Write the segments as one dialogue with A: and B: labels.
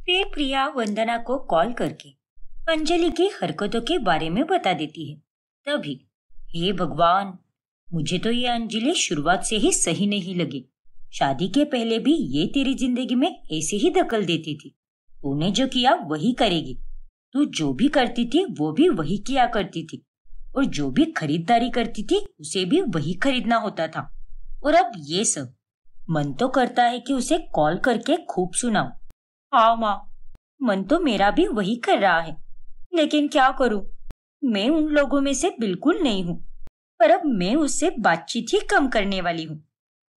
A: फिर प्रिया वंदना को कॉल करके अंजलि की हरकतों के बारे में बता देती है। तभी, हे भगवान, मुझे तो ये अंजलि शुरुआत से ही सही नहीं लगी। शादी के पहले भी ये तेरी जिंदगी में ऐसे ही दखल देती थी। तूने जो किया वही करेगी। तू जो भी करती थी वो भी वही किया करती थी, और जो भी खरीदारी करती थी उसे भी वही खरीदना होता था। और अब ये सब। मन तो करता है कि उसे कॉल करके खूब सुनाऊं। हाँ माँ, मन तो मेरा भी वही कर रहा है, लेकिन क्या करूं? मैं उन लोगों में से बिल्कुल नहीं हूँ। पर अब मैं उससे बातचीत ही कम करने वाली हूँ,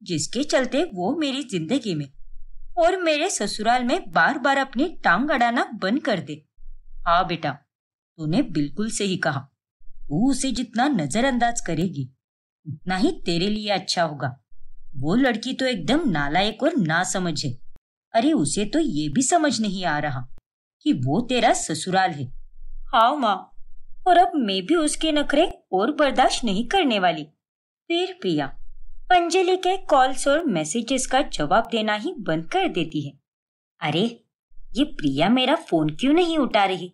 A: जिसके चलते वो मेरी जिंदगी में और मेरे ससुराल में बार बार अपनी टांग अड़ाना बंद कर दे। हाँ बेटा, तूने बिल्कुल सही कहा। तू उसे जितना नजरअंदाज करेगी उतना ही तेरे लिए अच्छा होगा। वो लड़की तो एकदम नालायक और नासमझ है। अरे उसे तो ये भी समझ नहीं आ रहा कि वो तेरा ससुराल है। हाँ माँ, और अब मैं भी उसके नखरे और बर्दाश्त नहीं करने वाली। फिर प्रिया अंजलि के कॉल्स और मैसेजेस का जवाब देना ही बंद कर देती है। अरे ये प्रिया मेरा फोन क्यों नहीं उठा रही,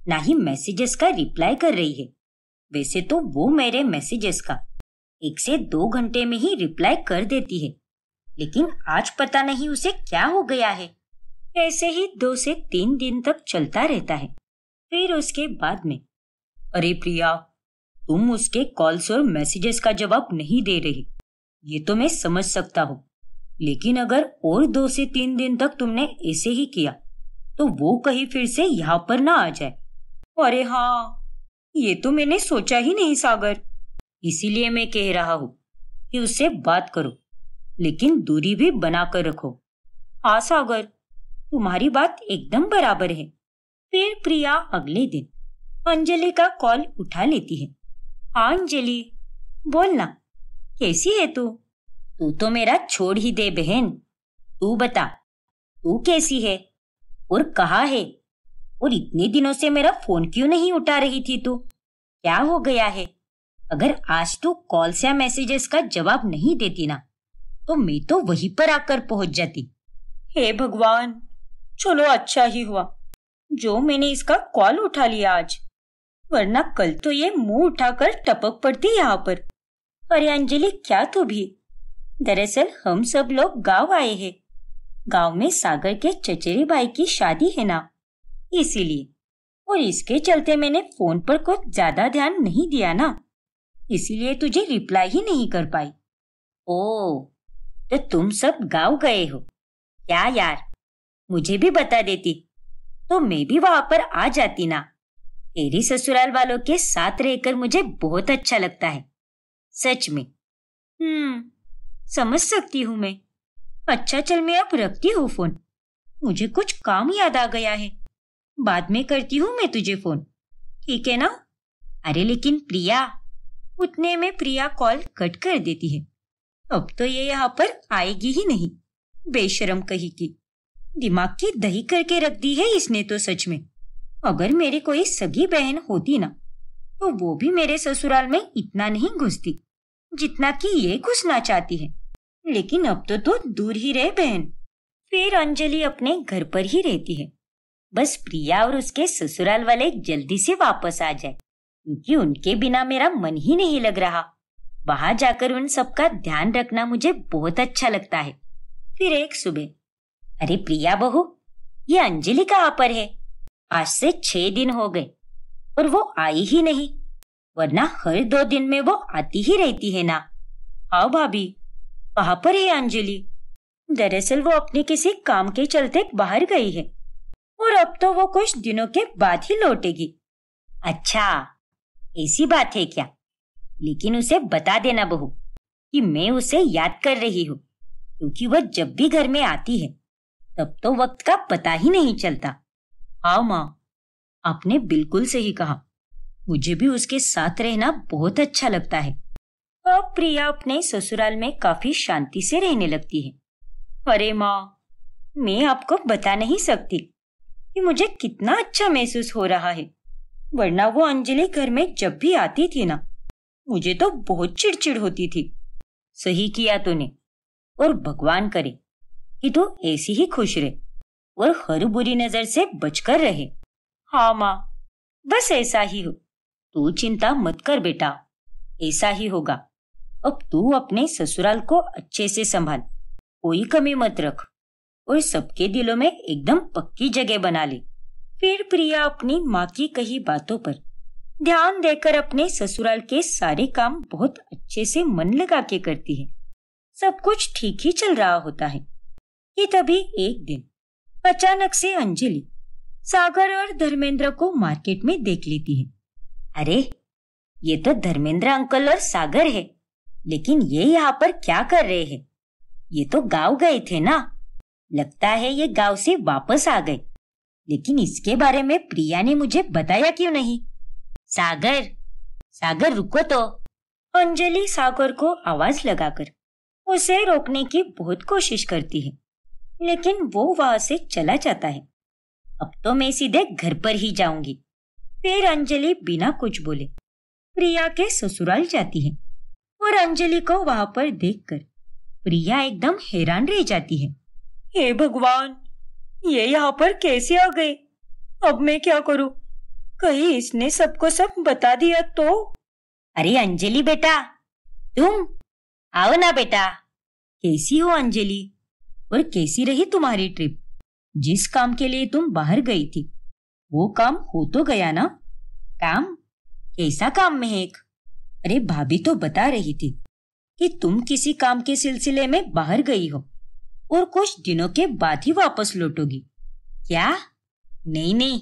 A: ना ही मैसेजेस का रिप्लाई कर रही है। वैसे तो वो मेरे मैसेजेस का 1 से 2 घंटे में ही रिप्लाई कर देती है, लेकिन आज पता नहीं उसे क्या हो गया है। ऐसे ही 2 से 3 दिन तक चलता रहता है। फिर उसके बाद में, अरे प्रिया, तुम उसके कॉल्स और मैसेजेस का जवाब नहीं दे रही, ये तो मैं समझ सकता हूँ। लेकिन अगर और 2 से 3 दिन तक तुमने ऐसे ही किया तो वो कहीं फिर से यहाँ पर ना आ जाए। अरे हाँ, ये तो मैंने सोचा ही नहीं सागर। इसीलिए मैं कह रहा हूँ कि उससे बात करो, लेकिन दूरी भी बनाकर रखो। हाँ सागर, तुम्हारी बात एकदम बराबर है। फिर प्रिया अगले दिन अंजलि का कॉल उठा लेती है। हाँ अंजलि, बोलना, कैसी है तू? तू तो मेरा छोड़ ही दे बहन। तू बता, तू कैसी है और कहाँ है? और इतने दिनों से मेरा फोन क्यों नहीं उठा रही थी तू? क्या हो गया है? अगर आज तू कॉल्स या मैसेजेस का जवाब नहीं देती ना, तो मैं तो वहीं पर आकर पहुंच जाती। हे भगवान, चलो अच्छा ही हुआ जो मैंने इसका कॉल उठा लिया आज, वरना कल तो ये मुंह उठाकर टपक पड़ती यहाँ पर। अरे अंजलि, क्या तू भी? दरअसल हम सब लोग गांव आए हैं। गांव में सागर के चचेरे भाई की शादी है ना, इसीलिए। और इसके चलते मैंने फोन पर कुछ ज्यादा ध्यान नहीं दिया ना, इसीलिए तुझे रिप्लाई ही नहीं कर पाई। ओ, तो तुम सब गांव गए हो क्या यार? मुझे भी बता देती तो मैं भी वहां पर आ जाती ना। तेरी ससुराल वालों के साथ रहकर मुझे बहुत अच्छा लगता है, सच में। समझ सकती हूँ मैं। अच्छा चल, मैं अब रखती हूँ फोन। मुझे कुछ काम याद आ गया है। बाद में करती हूँ मैं तुझे फोन, ठीक है ना? अरे लेकिन प्रिया, उतने में प्रिया कॉल कट कर देती है। अब तो ये यहाँ पर आएगी ही नहीं, बेशरम कही की। दिमाग की दही करके रख दी है इसने तो सच में। अगर मेरी कोई सगी बहन होती ना, तो वो भी मेरे ससुराल में इतना नहीं घुसती जितना कि ये घुसना चाहती है। लेकिन अब तो दूर ही रहे बहन। फिर अंजलि अपने घर पर ही रहती है। बस प्रिया और उसके ससुराल वाले जल्दी से वापस आ जाए, क्योंकि उनके बिना मेरा मन ही नहीं लग रहा। वहां जाकर उन सबका ध्यान रखना मुझे बहुत अच्छा लगता है। फिर एक सुबह, अरे प्रिया बहू, ये अंजलि कहाँ पर है? आज से 6 दिन हो गए और वो आई ही नहीं, वरना हर 2 दिन में वो आती ही रहती है ना। हाँ भाभी, कहाँ पर है अंजलि? दरअसल वो अपने किसी काम के चलते बाहर गई है, और अब तो वो कुछ दिनों के बाद ही लौटेगी। अच्छा, ऐसी बात है क्या? लेकिन उसे बता देना बहू कि मैं उसे याद कर रही हूँ, क्योंकि वह जब भी घर में आती है तब तो वक्त का पता ही नहीं चलता। हाँ माँ, आपने बिल्कुल सही कहा। मुझे भी उसके साथ रहना बहुत अच्छा लगता है। अब प्रिया अपने ससुराल में काफी शांति से रहने लगती है। अरे माँ, मैं आपको बता नहीं सकती कि मुझे कितना अच्छा महसूस हो रहा है। वरना वो अंजलि घर में जब भी आती थी ना, मुझे तो बहुत चिड़चिड़ होती थी। सही किया तूने, और भगवान करे कि तू ऐसी ही खुश रहे और हर बुरी नजर से बचकर रहे। हाँ माँ, बस ऐसा ही हो। तू चिंता मत कर बेटा, ऐसा ही होगा। अब तू अपने ससुराल को अच्छे से संभाल, कोई कमी मत रख और सबके दिलों में एकदम पक्की जगह बना ले। फिर प्रिया अपनी माँ की कही बातों पर ध्यान देकर अपने ससुराल के सारे काम बहुत अच्छे से मन लगा के करती है। सब कुछ ठीक ही चल रहा होता है कि तभी एक दिन अचानक से अंजलि सागर और धर्मेंद्र को मार्केट में देख लेती है। अरे, ये तो धर्मेंद्र अंकल और सागर है, लेकिन ये यहाँ पर क्या कर रहे हैं? ये तो गांव गए थे ना, लगता है ये गांव से वापस आ गए। लेकिन इसके बारे में प्रिया ने मुझे बताया क्यों नहीं? सागर, सागर रुको तो। अंजलि सागर को आवाज लगाकर उसे रोकने की बहुत कोशिश करती है, लेकिन वो वहां से चला जाता है। अब तो मैं सीधे घर पर ही जाऊंगी। फिर अंजलि बिना कुछ बोले प्रिया के ससुराल जाती है और अंजलि को वहां पर देखकर प्रिया एकदम हैरान रह जाती है। हे भगवान, ये यहाँ पर कैसे आ गए? अब मैं क्या करूं? कहीं इसने सबको सब बता दिया तो? अरे अंजलि बेटा, तुम आओ ना बेटा। कैसी हो अंजलि? और कैसी रही तुम्हारी ट्रिप? जिस काम के लिए तुम बाहर गई थी वो काम हो तो गया ना? काम? कैसा काम महक? अरे भाभी तो बता रही थी कि तुम किसी काम के सिलसिले में बाहर गई हो और कुछ दिनों के बाद ही वापस लौटोगी। क्या? नहीं नहीं,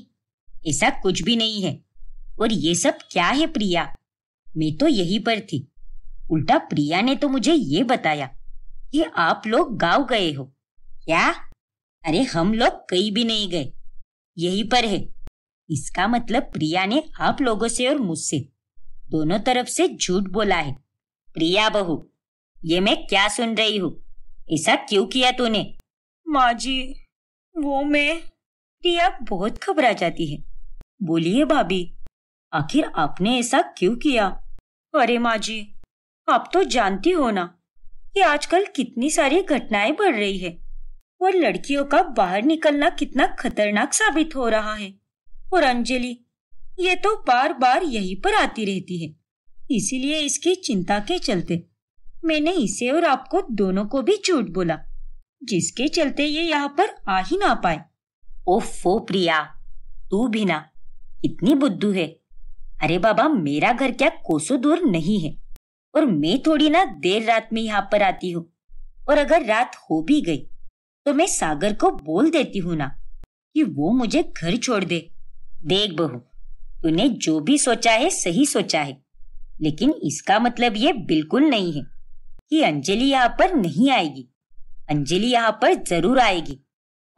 A: ऐसा कुछ भी नहीं है। और ये सब क्या है प्रिया? मैं तो यहीं पर थी। उल्टा प्रिया ने तो मुझे ये बताया कि आप लोग गांव गए हो। क्या? अरे हम लोग कहीं भी नहीं गए, यहीं पर है। इसका मतलब प्रिया ने आप लोगों से और मुझसे दोनों तरफ से झूठ बोला है। प्रिया बहू, ये मैं क्या सुन रही हूँ? ऐसा क्यों किया तूने? माँ जी, वो मैं। प्रिया बहुत घबरा जाती है। बोलिए भाभी, आखिर आपने ऐसा क्यों किया? अरे माँ जी, आप तो जानती हो ना कि आजकल कितनी सारी घटनाएं बढ़ रही है और लड़कियों का बाहर निकलना कितना खतरनाक साबित हो रहा है। और अंजलि, ये तो बार बार यहीं पर आती रहती है, इसीलिए इसकी चिंता के चलते मैंने इसे और आपको दोनों को भी झूठ बोला, जिसके चलते ये यहाँ पर आ ही ना पाए। ओफो प्रिया, तू भी ना, कितनी बुद्धू है। अरे बाबा, मेरा घर क्या कोसों दूर नहीं है और मैं थोड़ी ना देर रात में यहाँ पर आती हूँ। और अगर रात हो भी गई तो मैं सागर को बोल देती हूँ ना कि वो मुझे घर छोड़ दे। देख बहू, तूने जो भी सोचा है सही सोचा है, लेकिन इसका मतलब ये बिल्कुल नहीं है कि अंजलि यहाँ पर नहीं आएगी। अंजलि यहाँ पर जरूर आएगी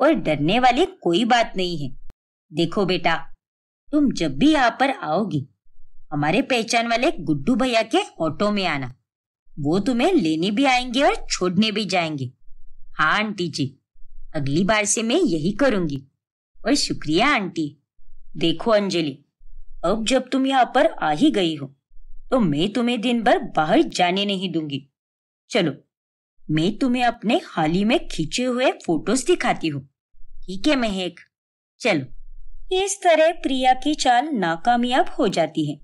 A: और डरने वाली कोई बात नहीं है। देखो बेटा, तुम जब भी यहाँ पर आओगी हमारे पहचान वाले गुड्डू भैया के ऑटो में आना। वो तुम्हें लेने भी आएंगे और छोड़ने भी जाएंगे। हाँ आंटी जी, अगली बार से मैं यही करूंगी। और शुक्रिया आंटी। देखो अंजलि, अब जब तुम यहाँ पर आ ही गई हो तो मैं तुम्हें दिन भर बाहर जाने नहीं दूंगी। चलो, मैं तुम्हें अपने हाल ही में खींचे हुए फोटोज दिखाती हूँ। ठीक है महक? चलो। इस तरह प्रिया की चाल नाकामयाब हो जाती है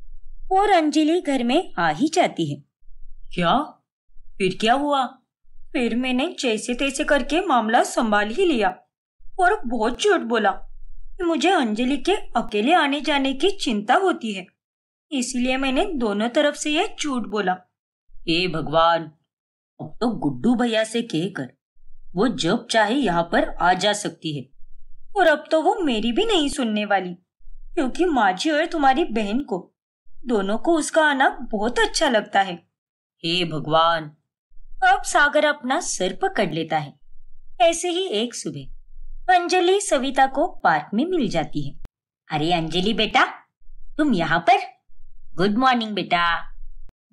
A: और अंजलि घर में आ ही जाती है। क्या? फिर क्या हुआ? फिर मैंने जैसे तैसे करके मामला संभाल ही लिया और बहुत झूठ बोला कि मुझे अंजलि के अकेले आने जाने की चिंता होती है, इसलिए मैंने दोनों तरफ से ये झूठ बोला। हे भगवान, अब तो गुड्डू भैया से कहकर वो जब चाहे यहाँ पर आ जा सकती है। और अब तो वो मेरी भी नहीं सुनने वाली, क्योंकि माजी और तुम्हारी बहन को दोनों को उसका आना बहुत अच्छा लगता है। हे भगवान। अब सागर अपना सर पकड़ लेता है। ऐसे ही एक सुबह अंजलि सविता को पार्क में मिल जाती है। अरे अंजलि बेटा, तुम यहाँ पर? गुड मॉर्निंग बेटा।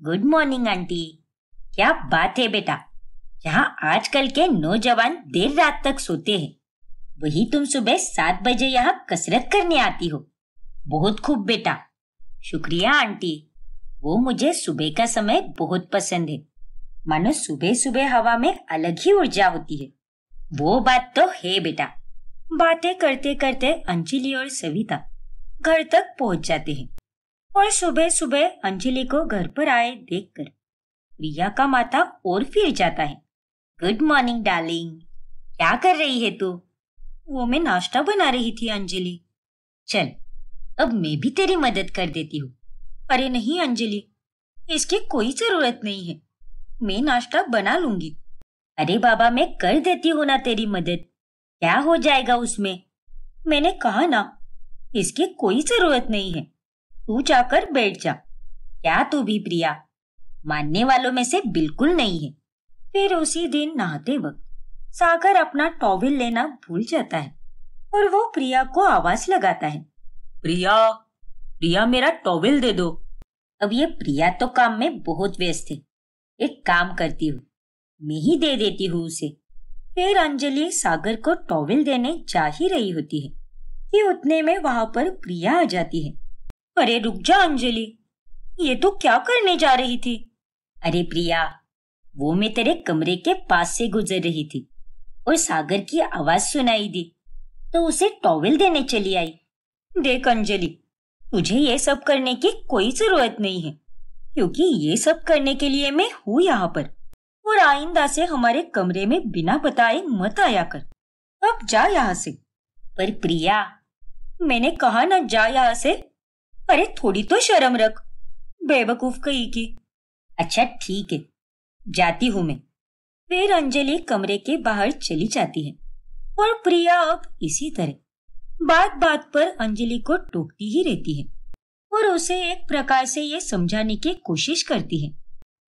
A: Good morning aunty. क्या बात है बेटा, यहाँ आजकल के नौजवान देर रात तक सोते हैं, वही तुम सुबह 7 बजे यहाँ कसरत करने आती हो। बहुत खूब बेटा। शुक्रिया आंटी, वो मुझे सुबह का समय बहुत पसंद है। मानो सुबह सुबह हवा में अलग ही ऊर्जा होती है। वो बात तो है बेटा, बातें करते करते अंजलि और सविता घर तक पहुंच जाते हैं और सुबह सुबह अंजलि को घर पर आए देखकर प्रिया का माथा और फिर जाता है। गुड मॉर्निंग डार्लिंग, क्या कर रही है तू? वो मैं नाश्ता बना रही थी अंजलि। चल, अब मैं भी तेरी मदद कर देती हूँ। अरे नहीं अंजलि, इसकी कोई जरूरत नहीं है, मैं नाश्ता बना लूंगी। अरे बाबा, मैं कर देती हूँ ना तेरी मदद, क्या हो जाएगा उसमें? मैंने कहा ना, इसकी कोई जरूरत नहीं है, तू जाकर बैठ जा। क्या तू भी प्रिया, मानने वालों में से बिल्कुल नहीं है। फिर उसी दिन नहाते वक्त सागर अपना टॉवेल लेना भूल जाता है और वो प्रिया को आवाज लगाता है, प्रिया, प्रिया मेरा टॉवेल दे दो। अब ये प्रिया तो काम में बहुत व्यस्त है, एक काम करती हूँ, मैं ही दे देती हूँ उसे। फिर अंजलि सागर को टॉवेल देने जा ही रही होती है कि उतने में वहां पर प्रिया आ जाती है। अरे रुक जा अंजलि, ये तो क्या करने जा रही थी? अरे प्रिया, वो मैं तेरे कमरे के पास से गुजर रही थी और सागर की आवाज सुनाई दी तो उसे टॉवेल देने चली आई। देख अंजलि, तुझे ये सब करने की कोई जरूरत नहीं है, क्योंकि ये सब करने के लिए मैं हूँ यहाँ पर। और आइंदा से हमारे कमरे में बिना बताए मत आया कर। अब जा यहाँ से। पर प्रिया, मैंने कहा ना जा यहाँ से। अरे थोड़ी तो शर्म रख, बेवकूफ कहीं की। अच्छा ठीक है, जाती हूँ मैं। फिर अंजलि कमरे के बाहर चली जाती है और प्रिया अब इसी तरह बात बात पर अंजलि को टोकती ही रहती है और उसे एक प्रकार से ये समझाने की कोशिश करती है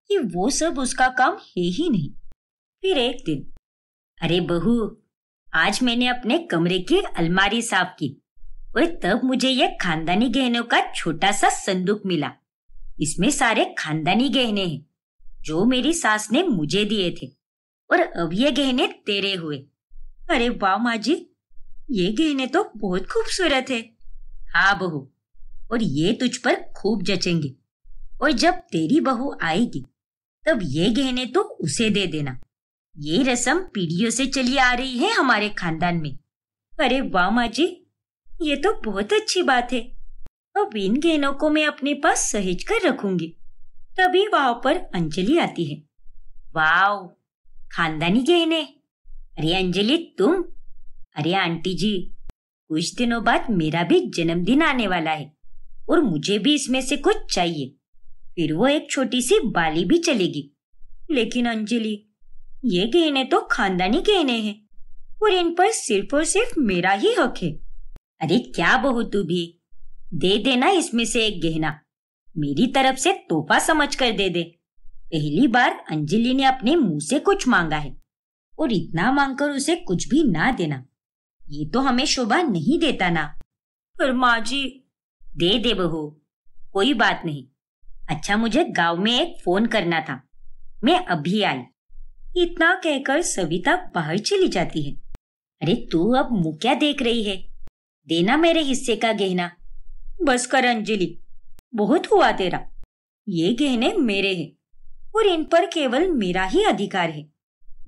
A: कि वो सब उसका काम है ही नहीं। फिर एक दिन, अरे बहू, आज मैंने अपने कमरे की अलमारी साफ की और तब मुझे यह खानदानी गहनों का छोटा सा संदूक मिला। इसमें सारे खानदानी गहने हैं जो मेरी सास ने मुझे दिए थे और अब ये गहने तेरे हुए। अरे वाह माँ जी, ये गहने तो बहुत खूबसूरत है। हाँ बहू, और ये तुझ पर खूब जचेंगे। और जब तेरी बहू आएगी तब ये गहने तो उसे दे देना। ये रस्म पीढ़ियों से चली आ रही है हमारे खानदान में। अरे वाह माँ जी, ये तो बहुत अच्छी बात है। अब इन गहनों को मैं अपने पास सहेज कर रखूंगी। तभी वहां पर अंजलि आती है। वाव, खानदानी गहने। अरे अंजलि तुम? अरे आंटी जी, कुछ दिनों बाद मेरा भी जन्मदिन आने वाला है और मुझे भी इसमें से कुछ चाहिए। फिर वो एक छोटी सी बाली भी चलेगी। लेकिन अंजलि, ये गहने तो खानदानी गहने हैं और इन पर सिर्फ और सिर्फ मेरा ही हक है। अरे क्या बहू, तू भी दे देना इसमें से एक गहना, मेरी तरफ से तोहफा समझ कर दे दे। पहली बार अंजलि ने अपने मुंह से कुछ मांगा है और इतना मांगकर उसे कुछ भी ना देना, ये तो हमें शोभा नहीं देता ना। पर माँ जी, दे दे बहू, कोई बात नहीं। अच्छा, मुझे गांव में एक फोन करना था, मैं अभी आई। इतना कहकर सविता बाहर चली जाती है। अरे तू अब मुंह क्या देख रही है, देना मेरे हिस्से का गहना। बस कर अंजलि, बहुत हुआ तेरा। ये गहने मेरे हैं और इन पर केवल मेरा ही अधिकार है।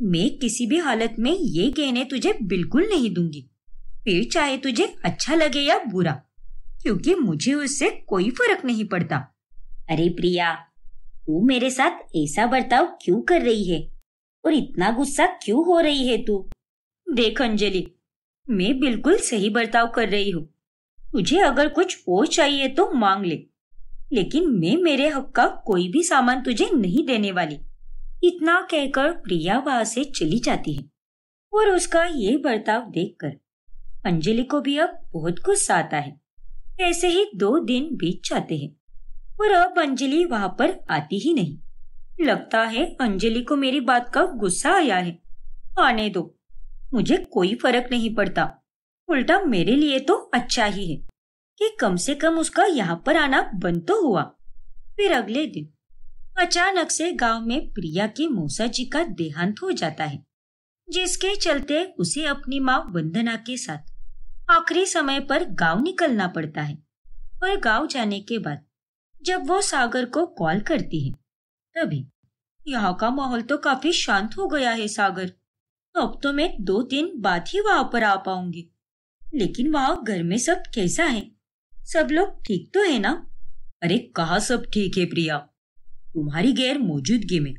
A: मैं किसी भी हालत में ये गहने तुझे बिल्कुल नहीं दूंगी, फिर चाहे तुझे अच्छा लगे या बुरा, क्योंकि मुझे उससे कोई फर्क नहीं पड़ता। अरे प्रिया, तू मेरे साथ ऐसा बर्ताव क्यों कर रही है और इतना गुस्सा क्यों हो रही है तू? देख अंजलि, मैं बिल्कुल सही बर्ताव कर रही हूँ। तुझे अगर कुछ और चाहिए तो मांग ले, लेकिन मैं मेरे हक का कोई भी सामान तुझे नहीं देने वाली। इतना कहकर प्रिया वहां से चली जाती है और उसका ये बर्ताव देखकर अंजलि को भी अब बहुत गुस्सा आता है। ऐसे ही 2 दिन बीत जाते हैं और अब अंजलि वहां पर आती ही नहीं। लगता है अंजलि को मेरी बात का गुस्सा आया है। आने दो, मुझे कोई फर्क नहीं पड़ता। उल्टा मेरे लिए तो अच्छा ही है कि कम से कम उसका यहाँ पर आना बंद तो हुआ। फिर अगले दिन अचानक से गांव में प्रिया की मौसा जी का देहांत हो जाता है, जिसके चलते उसे अपनी माँ वंदना के साथ आखिरी समय पर गांव निकलना पड़ता है। और गांव जाने के बाद जब वो सागर को कॉल करती है, तभी यहाँ का माहौल तो काफी शांत हो गया है। सागर, अब तो मैं 2 दिन बाद ही वहां पर आ पाऊंगी। लेकिन वहां घर में सब कैसा है? सब लोग ठीक तो है ना? अरे कहाँ सब ठीक है प्रिया, तुम्हारी गैर मौजूदगी में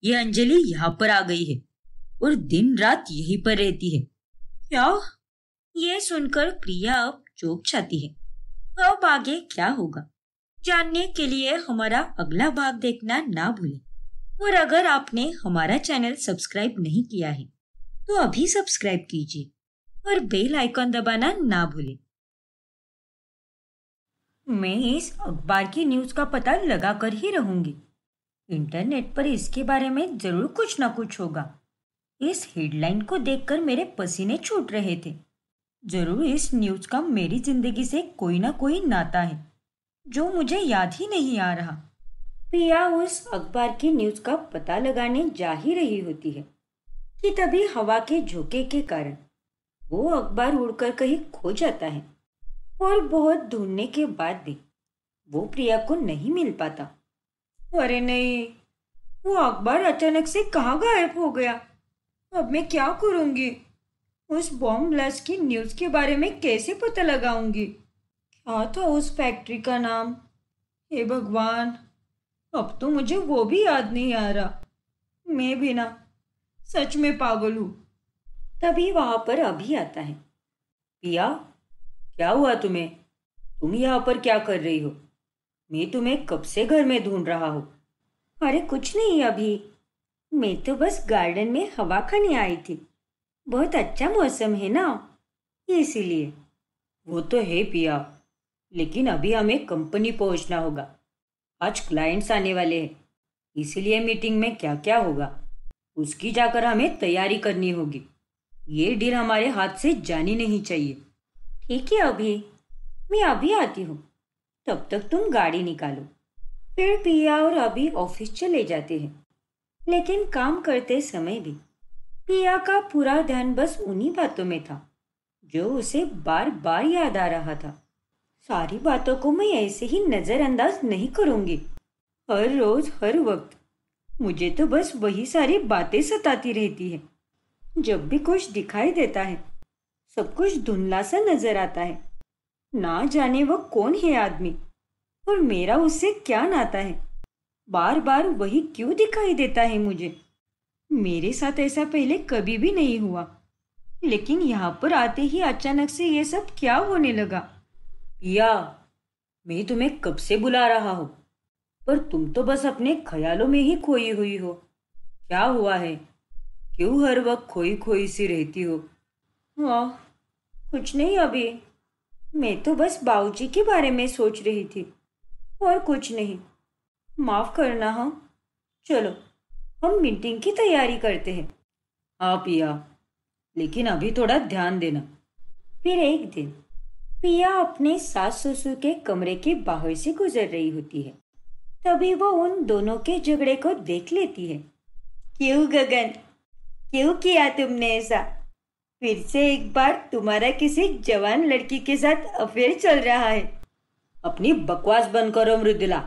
A: ये अंजलि यहाँ पर आ गई है और दिन रात यहीं पर रहती है। क्या? ये सुनकर प्रिया अब चौंक जाती है। अब आगे क्या होगा जानने के लिए हमारा अगला भाग देखना ना भूलें। और अगर आपने हमारा चैनल सब्सक्राइब नहीं किया है तो अभी सब्सक्राइब कीजिए और बेल आइकॉन दबाना ना भूलें। मैं इस अखबार की न्यूज़ का पता लगा कर ही रहूंगी। इंटरनेट पर इसके बारे में जरूर कुछ ना कुछ होगा। इस हेडलाइन को देखकर मेरे पसीने छूट रहे थे। जरूर इस न्यूज़ का मेरी जिंदगी से कोई ना कोई नाता है जो मुझे याद ही नहीं आ रहा। प्रिया उस अखबार की न्यूज़ का पता लगाने जा ही रही होती है कि तभी हवा के झोंके के कारण वो अखबार उड़कर कहीं खो जाता है और बहुत ढूंढने के बाद भी वो प्रिया को नहीं मिल पाता। अरे नहीं, वो अखबार अचानक से कहाँ गायब हो गया? अब मैं क्या करूंगी? उस बॉम्ब ब्लास्ट की न्यूज़ के बारे में कैसे पता लगाऊंगी? क्या था उस फैक्ट्री का नाम? हे भगवान, अब तो मुझे वो भी याद नहीं आ रहा। मैं भी ना सच में पागल हूँ। तभी वहां पर अभी आता है। पिया, क्या हुआ तुम्हें? तुम यहाँ पर क्या कर रही हो? मैं तुम्हें कब से घर में ढूंढ रहा हूँ। अरे कुछ नहीं अभी, मैं तो बस गार्डन में हवा खाने आई थी। बहुत अच्छा मौसम है ना, इसीलिए। वो तो है पिया, लेकिन अभी हमें कंपनी पहुंचना होगा। आज क्लाइंट्स आने वाले हैं, इसीलिए मीटिंग में क्या क्या होगा उसकी जाकर हमें तैयारी करनी होगी। ये डील हमारे हाथ से जानी नहीं चाहिए। ठीक है अभी, मैं अभी आती हूँ। तब तक तुम गाड़ी निकालो। फिर पिया और अभी ऑफिस चले जाते हैं। लेकिन काम करते समय भी पिया का पूरा ध्यान बस उन्हीं बातों में था जो उसे बार बार याद आ रहा था। सारी बातों को मैं ऐसे ही नजरअंदाज नहीं करूंगी। हर रोज हर वक्त मुझे तो बस वही सारी बातें सताती रहती है। जब भी कुछ दिखाई देता है सब कुछ धुंधला सा नजर आता है। ना जाने वो कौन है आदमी और मेरा उससे क्या नाता है। बार बार वही क्यों दिखाई देता है मुझे? मेरे साथ ऐसा पहले कभी भी नहीं हुआ, लेकिन यहाँ पर आते ही अचानक से ये सब क्या होने लगा? पिया, मैं तुम्हें कब से बुला रहा हूँ, पर तुम तो बस अपने ख्यालों में ही खोई हुई हो। क्या हुआ है? क्यों हर वक्त खोई खोई सी रहती हो? हाँ, कुछ नहीं अभी, मैं तो बस बाबूजी के बारे में सोच रही थी और कुछ नहीं। माफ करना। हाँ चलो हम मीटिंग की तैयारी करते हैं। हाँ पिया, लेकिन अभी थोड़ा ध्यान देना। फिर एक दिन पिया अपने सास ससुर के कमरे के बाहर से गुजर रही होती है। तभी वो उन दोनों के झगड़े को देख लेती है। क्यों गगन, क्यों किया तुमने ऐसा? फिर से एक बार तुम्हारा किसी जवान लड़की के साथ अफेयर चल रहा है। अपनी बकवास बंद करो मृदुला।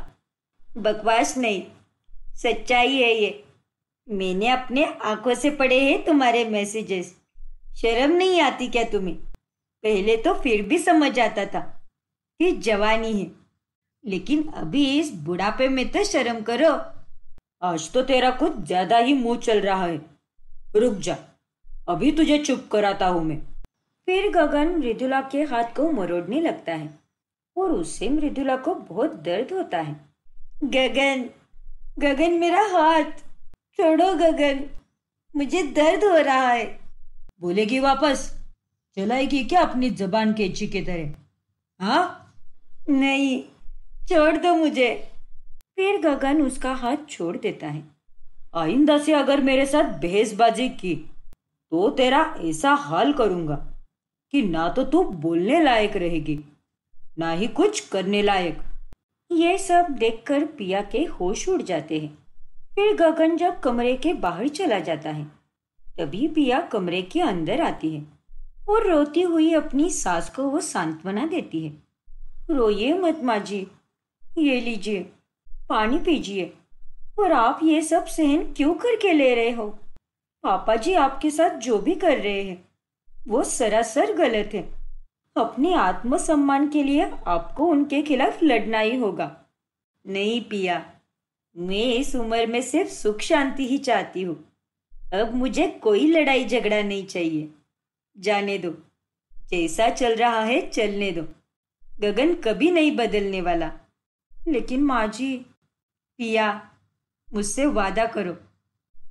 A: बकवास नहीं, सच्चाई है ये। मैंने अपने आंखों से पढ़े हैं तुम्हारे मैसेजेस। शर्म नहीं आती क्या तुम्हें? पहले तो फिर भी समझ आता था कि जवानी है, लेकिन अभी इस बुढ़ापे में तो शर्म करो। आज तो तेरा कुछ ज्यादा ही मुंह चल रहा है। रुक जा, अभी तुझे चुप कराता हूं मैं। फिर गगन मृदुला के हाथ को मरोड़ने लगता है और उससे मृदुला को बहुत दर्द होता है। गगन, गगन मेरा हाथ छोड़ो। गगन, मुझे दर्द हो रहा है। बोलेगी वापस? चलाएगी क्या अपनी जबान कैंची की तरह? हाँ? नहीं, छोड़ दो मुझे। फिर गगन उसका हाथ छोड़ देता है। आइंदा से अगर मेरे साथ बहसबाजी की तो तेरा ऐसा हाल करूंगा कि ना तो तू बोलने लायक रहेगी ना ही कुछ करने लायक। ये सब देखकर पिया के होश उड़ जाते हैं। फिर गगन जब कमरे के बाहर चला जाता है तभी पिया कमरे के अंदर आती है और रोती हुई अपनी सास को वो सांत्वना देती है। रोइए मत माँ जी, ये लीजिए पानी पीजिए। और आप ये सब सहन क्यों करके ले रहे हो? पापा जी आपके साथ जो भी कर रहे हैं वो सरासर गलत है। अपने आत्मसम्मान के लिए आपको उनके खिलाफ लड़ना ही होगा। नहीं पिया, मैं इस उम्र में सिर्फ सुख शांति ही चाहती हूँ। अब मुझे कोई लड़ाई झगड़ा नहीं चाहिए। जाने दो, जैसा चल रहा है चलने दो। गगन कभी नहीं बदलने वाला। लेकिन माँ जी। पिया, मुझसे वादा करो।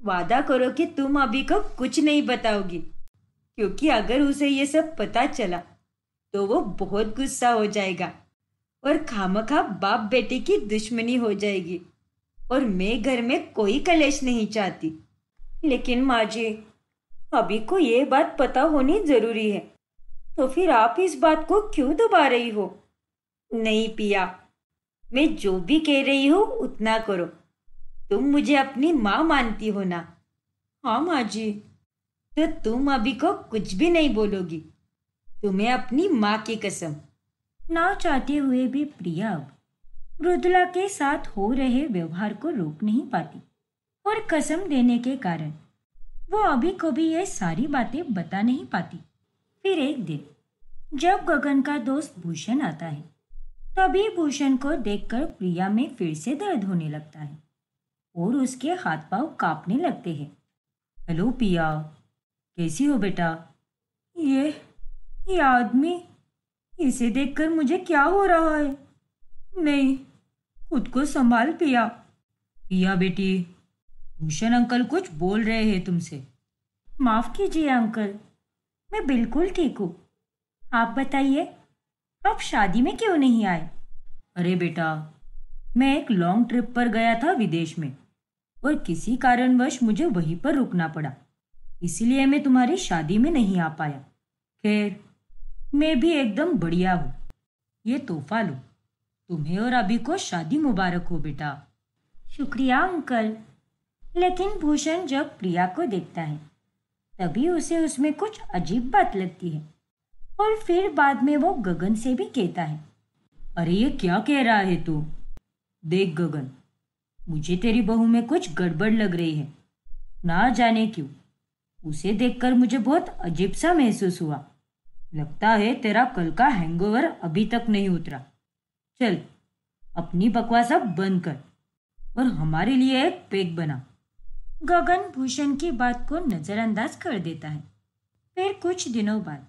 A: वादा करो कि तुम अभी को कुछ नहीं बताओगी, क्योंकि अगर उसे ये सब पता चला तो वो बहुत गुस्सा हो जाएगा और खामखा बाप बेटे की दुश्मनी हो जाएगी, और मैं घर में कोई कलेश नहीं चाहती। लेकिन माँ जी, अभी को ये बात पता होनी जरूरी है, तो फिर आप इस बात को क्यों दबा रही हो? नहीं पिया, मैं जो भी कह रही हूँ उतना करो। तुम मुझे अपनी माँ मानती हो ना? हाँ माँ जी। तो तुम अभी को कुछ भी नहीं बोलोगी? तुम्हें अपनी माँ की कसम। ना चाहते हुए भी प्रिया अब मृदुला के साथ हो रहे व्यवहार को रोक नहीं पाती, और कसम देने के कारण वो अभी को भी ये सारी बातें बता नहीं पाती। फिर एक दिन जब गगन का दोस्त भूषण आता है, तभी भूषण को देखकर प्रिया में फिर से दर्द होने लगता है और उसके हाथ पांव कांपने लगते हैं। हेलो पिया, कैसी हो बेटा? ये ये आदमी, इसे देखकर मुझे क्या हो रहा है? नहीं, खुद को संभाल पिया। पिया बेटी, भूषण अंकल कुछ बोल रहे हैं तुमसे। माफ कीजिए अंकल, मैं बिल्कुल ठीक हूँ। आप बताइए, आप शादी में क्यों नहीं आए? अरे बेटा, मैं एक लॉन्ग ट्रिप पर गया था विदेश में, और किसी कारणवश मुझे वहीं पर रुकना पड़ा, इसलिए मैं तुम्हारी शादी में नहीं आ पाया। खैर, मैं भी एकदम बढ़िया हूँ। ये तोहफा लो, तुम्हें और अभी को शादी मुबारक हो बेटा। शुक्रिया अंकल। लेकिन भूषण जब प्रिया को देखता है, तभी उसे उसमें कुछ अजीब बात लगती है, और फिर बाद में वो गगन से भी कहता है, अरे ये क्या कह रहा है तू? देख गगन, मुझे तेरी बहू में कुछ गड़बड़ लग रही है। ना जाने क्यों, उसे देखकर मुझे बहुत अजीब सा महसूस हुआ। लगता है तेरा कल का हैंगओवर अभी तक नहीं उतरा। चल, अपनी बकवास अब बंद कर और हमारे लिए एक पेग बना। गगन भूषण की बात को नजरअंदाज कर देता है। फिर कुछ दिनों बाद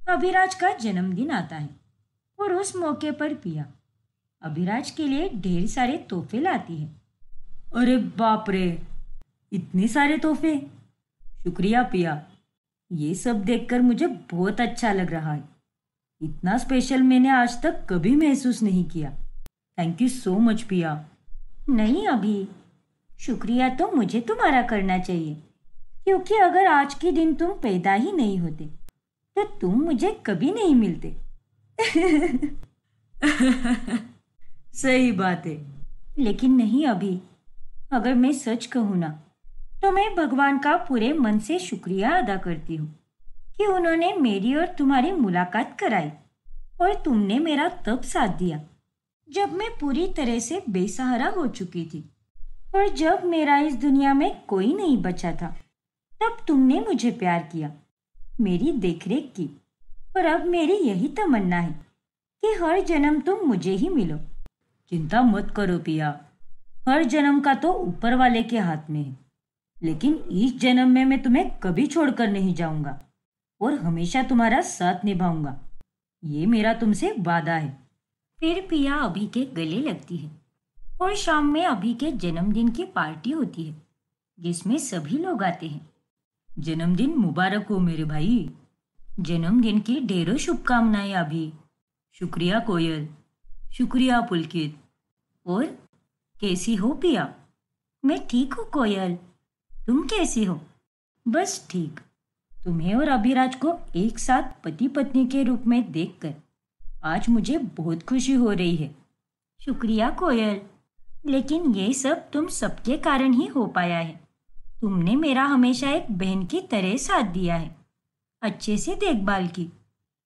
A: अभिराज का जन्मदिन आता है, और उस मौके पर पिया अभिराज के लिए ढेर सारे तोहफे लाती है। अरे बाप रे, इतने सारे तोहफे! शुक्रिया पिया, ये सब देखकर मुझे बहुत अच्छा लग रहा है। इतना स्पेशल मैंने आज तक कभी महसूस नहीं किया। थैंक यू सो मच पिया। नहीं अभी, शुक्रिया तो मुझे तुम्हारा करना चाहिए, क्योंकि अगर आज के दिन तुम पैदा ही नहीं होते तो तुम मुझे कभी नहीं मिलते। सही बात है। लेकिन नहीं अभी, अगर मैं सच कहूँ ना, तो मैं भगवान का पूरे मन से शुक्रिया अदा करती हूँ कि उन्होंने मेरी और तुम्हारी मुलाकात कराई, और तुमने मेरा तब साथ दिया जब मैं पूरी तरह से बेसहारा हो चुकी थी, और जब मेरा इस दुनिया में कोई नहीं बचा था, तब तुमने मुझे प्यार किया, मेरी देखरेख की, और अब मेरी यही तमन्ना है कि हर जन्म तुम मुझे ही मिलो। चिंता मत करो पिया, हर जन्म का तो ऊपर वाले के हाथ में है, लेकिन इस जन्म में मैं तुम्हें कभी छोड़कर नहीं जाऊंगा और हमेशा तुम्हारा साथ निभाऊंगा। ये मेरा तुमसे वादा है। फिर पिया अभी के गले लगती है, और शाम में अभी के जन्मदिन की पार्टी होती है, जिसमें सभी लोग आते हैं। जन्मदिन मुबारक हो मेरे भाई। जन्मदिन की ढेरों शुभकामनाएं अभी। शुक्रिया कोयल। शुक्रिया पुलकित। और कैसी हो पिया? मैं ठीक हूँ कोयल, तुम कैसी हो? बस ठीक। तुम्हें और अभिराज को एक साथ पति पत्नी के रूप में देखकर आज मुझे बहुत खुशी हो रही है। शुक्रिया कोयल, लेकिन ये सब तुम सबके कारण ही हो पाया है। तुमने मेरा हमेशा एक बहन की तरह साथ दिया है, अच्छे से देखभाल की।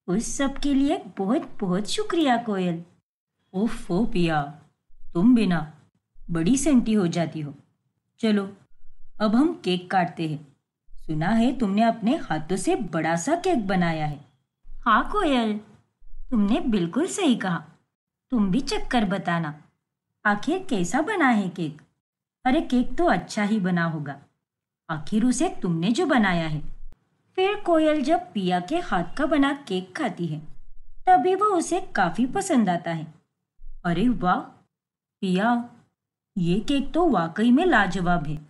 A: उस सब के लिए बहुत बहुत शुक्रिया कोयल। ओफो पिया, तुम बिना बड़ी सेंटी हो जाती हो। चलो, अब हम केक काटते हैं। सुना है तुमने अपने हाथों से बड़ा सा केक बनाया है। हाँ कोयल, तुमने बिल्कुल सही कहा। तुम भी चक्कर बताना, आखिर कैसा बना है केक? अरे केक तो अच्छा ही बना होगा, आखिर उसे तुमने जो बनाया है। फिर कोयल जब पिया के हाथ का बना केक खाती है तभी वो उसे काफी पसंद आता है। अरे वाह पिया, ये केक तो वाकई में लाजवाब है।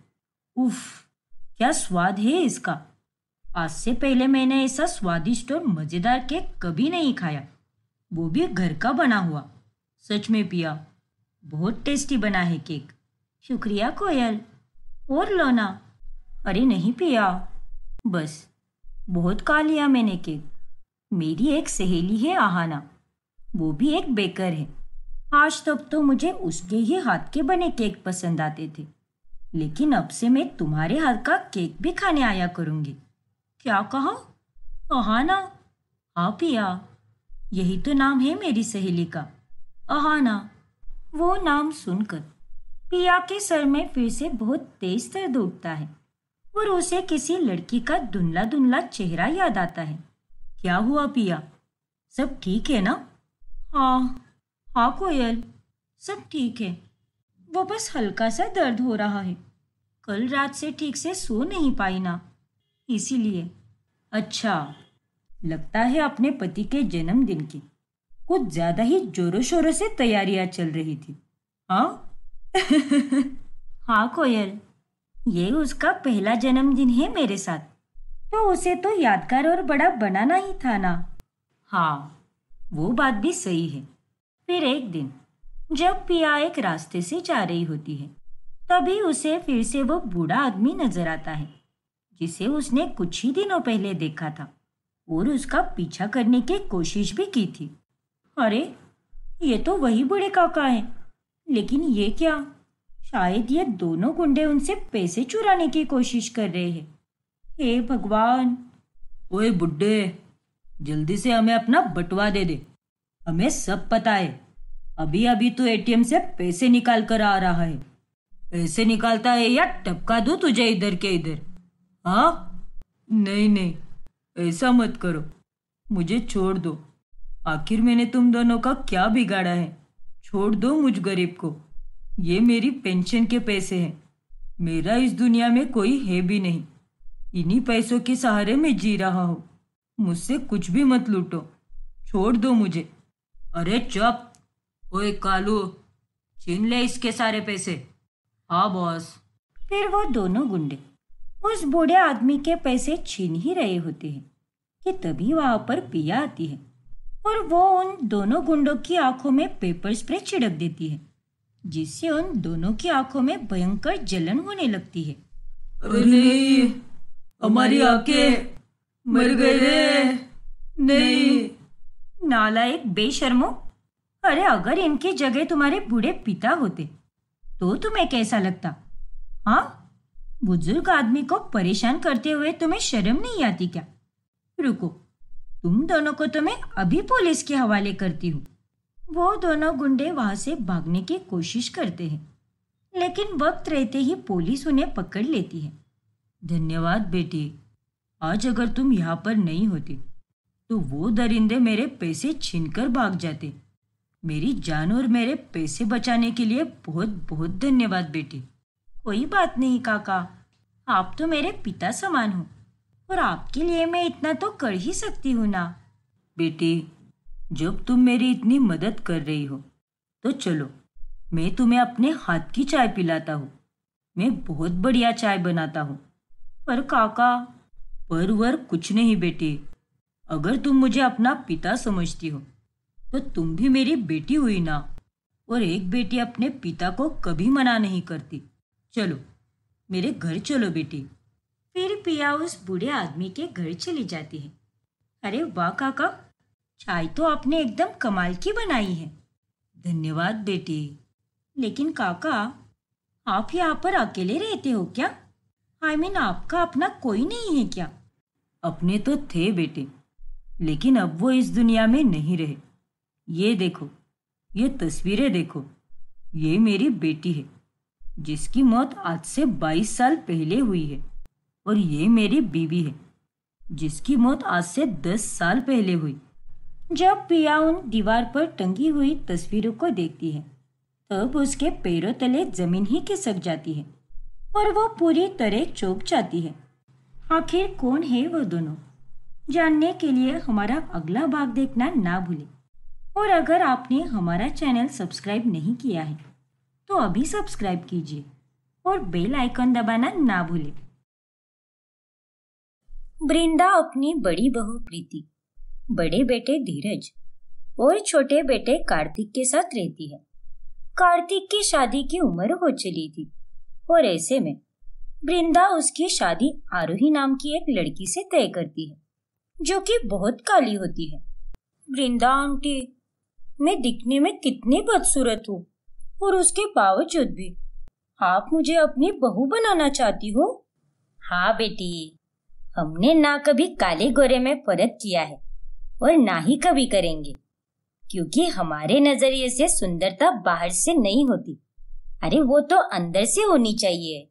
A: उफ, क्या स्वाद है इसका। आज से पहले मैंने ऐसा स्वादिष्ट और मजेदार केक कभी नहीं खाया, वो भी घर का बना हुआ। सच में पिया, बहुत टेस्टी बना है केक। शुक्रिया कोयल। और लो ना। अरे नहीं पिया, बस बहुत खा लिया मैंने केक। मेरी एक सहेली है आहाना, वो भी एक बेकर है। आज तक तो मुझे उसके ही हाथ के बने केक पसंद आते थे, लेकिन अब से मैं तुम्हारे हाथ का केक भी खाने आया करूंगी। क्या कहा? आहाना? हाँ पिया, यही तो नाम है मेरी सहेली का, आहाना। वो नाम सुनकर पिया के सर में फिर से बहुत तेज दर्द उठता है और उसे किसी लड़की का धुंधला धुंधला चेहरा याद आता है। क्या हुआ पिया, सब ठीक है ना? हाँ हाँ कोयल, सब ठीक है। वो बस हल्का सा दर्द हो रहा है, कल रात से ठीक से सो नहीं पाई ना, इसीलिए। अच्छा, लगता है अपने पति के जन्मदिन की कुछ ज्यादा ही जोरों शोरों से तैयारियां चल रही थी, हाँ? हाँ कोयल, ये उसका पहला जन्मदिन है मेरे साथ, तो उसे तो यादगार और बड़ा बनाना ही था ना। हाँ, वो बात भी सही है। फिर एक दिन जब पिया एक रास्ते से जा रही होती है तभी उसे फिर से वो बूढ़ा आदमी नजर आता है जिसे उसने कुछ ही दिनों पहले देखा था और उसका पीछा करने की कोशिश भी की थी। अरे ये तो वही बूढ़े काका हैं, लेकिन ये क्या, शायद ये दोनों गुंडे उनसे पैसे चुराने की कोशिश कर रहे हैं। हे भगवान। ओए बुड्ढे, जल्दी से हमें अपना बटुआ दे दे, हमें सब पता है। अभी अभी तो एटीएम से पैसे निकाल कर आ रहा है। पैसे निकालता है या टपका दूं तुझे इधर के इधर? हाँ? नहीं नहीं, ऐसा मत करो, मुझे छोड़ दो। आखिर मैंने तुम दोनों का क्या बिगाड़ा है? छोड़ दो मुझ गरीब को। ये मेरी पेंशन के पैसे हैं, मेरा इस दुनिया में कोई है भी नहीं। इन्हीं पैसों के सहारे मैं जी रहा हूँ। मुझसे कुछ भी मत लूटो, छोड़ दो मुझे। अरे चुप। ओए कालू, छीन ले इसके सारे पैसे। हाँ बॉस। फिर वो दोनों गुंडे उस बूढ़े आदमी के पैसे छीन ही रहे होते हैं कि तभी वहां पर पिया आती है और वो उन दोनों गुंडों की आंखों में पेपर स्प्रे छिड़क देती है, जिससे उन दोनों की आंखों में भयंकर जलन होने लगती है।
B: अरे नहीं, हमारी आंखें मर गए रे। नहीं।
A: नालायक बेशर्मो। अरे अगर इनकी जगह तुम्हारे बूढ़े पिता होते तो तुम्हें कैसा लगता? हाँ, बुजुर्ग आदमी को परेशान करते हुए तुम्हें शर्म नहीं आती क्या? रुको, तुम दोनों को तो मैं अभी पुलिस के हवाले करती हूँ। वो दोनों गुंडे वहां से भागने की कोशिश करते हैं, लेकिन वक्त रहते ही पुलिस उन्हें पकड़ लेती है। धन्यवाद बेटी, आज अगर तुम यहाँ पर नहीं होती तो वो दरिंदे मेरे पैसे छीनकर भाग जाते। मेरी जान और मेरे पैसे बचाने के लिए बहुत बहुत धन्यवाद बेटी। कोई बात नहीं काका, आप तो मेरे पिता समान हो और आपके लिए मैं इतना तो कर ही सकती हूँ ना। बेटी, जब तुम मेरी इतनी मदद कर रही हो तो चलो मैं तुम्हें अपने हाथ की चाय पिलाता हूँ। मैं बहुत बढ़िया चाय बनाता हूँ। पर काका, पर वर कुछ नहीं बेटी, अगर तुम मुझे अपना पिता समझती हो तो तुम भी मेरी बेटी हुई ना, और एक बेटी अपने पिता को कभी मना नहीं करती। चलो मेरे घर चलो बेटी। फिर पिया उस बूढ़े आदमी के घर चली जाती है। अरे वाह काका, चाय तो आपने एकदम कमाल की बनाई है। धन्यवाद बेटी। लेकिन काका, आप यहाँ पर अकेले रहते हो क्या? आई मीन आपका अपना कोई नहीं है क्या? अपने तो थे बेटे, लेकिन अब वो इस दुनिया में नहीं रहे। ये देखो, ये तस्वीरें देखो, ये मेरी बेटी है जिसकी मौत आज से 22 साल पहले हुई है, और ये मेरी बीवी है जिसकी मौत आज से 10 साल पहले हुई। जब पिया उन दीवार पर टंगी हुई तस्वीरों को देखती है तब उसके पैरों तले जमीन ही खिसक जाती है और वो पूरी तरह चौंक जाती है। आखिर कौन है वो दोनों? जानने के लिए हमारा अगला भाग देखना ना भूलें। और अगर आपने हमारा चैनल सब्सक्राइब नहीं किया है तो अभी सब्सक्राइब कीजिए और बेल आइकन दबाना ना भूलें। वृंदा अपनी बड़ी बहू प्रीति, बड़े बेटे धीरज और छोटे बेटे कार्तिक के साथ रहती है। कार्तिक की शादी की उम्र हो चली थी और ऐसे में वृंदा उसकी शादी आरोही नाम की एक लड़की से तय करती है जो कि बहुत काली होती है। वृंदा आंटी, मैं दिखने में कितनी बदसूरत हूँ और उसके बावजूद भी आप मुझे अपनी बहू बनाना चाहती हो? हाँ बेटी, हमने ना कभी काले गोरे में फर्क किया है और ना ही कभी करेंगे, क्योंकि हमारे नजरिए से सुंदरता बाहर से नहीं होती। अरे वो तो अंदर से होनी चाहिए।